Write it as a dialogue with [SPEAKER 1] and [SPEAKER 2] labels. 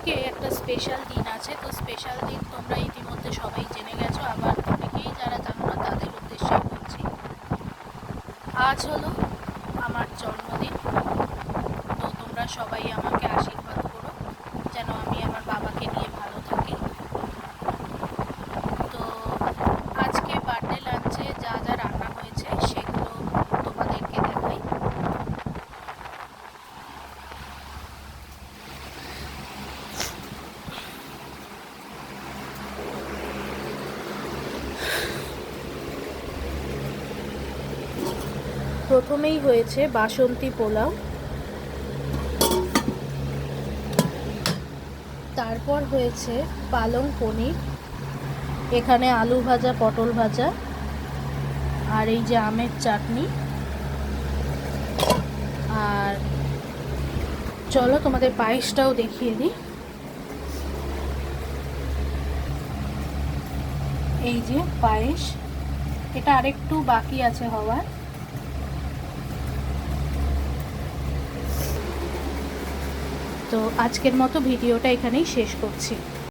[SPEAKER 1] আজকে একটা স্পেশাল দিন আছে। তো স্পেশাল দিন তোমরা ইতিমধ্যে সবাই জেনে গেছো, আবার অনেকেই যারা জানো না তাদের উদ্দেশ্যে বলছি। আজ হলো আমার জন্মদিন। তো তোমরা সবাই আমাকে আশীর্বাদ করো যেন আমি আমার বাবাকে নিয়ে ভালো থাকি। তো আজকে বার্থডে লাঞ্চে যা যা রান্না হয়েছে সেগুলো তোমাদেরকে দেখাই। প্রথমেই হয়েছে বাসন্তী পোলাও, তারপর হয়েছে পালং পনির, এখানে আলু ভাজা, পটল ভাজা, আর এই যে আমের চাটনি। আর চলো তোমাদের পায়েসটাও দেখিয়ে দিই। এই যে পায়েস, এটা আরেকটু বাকি আছে হওয়ার। তো আজকের মতো ভিডিওটা এখানেই শেষ করছি।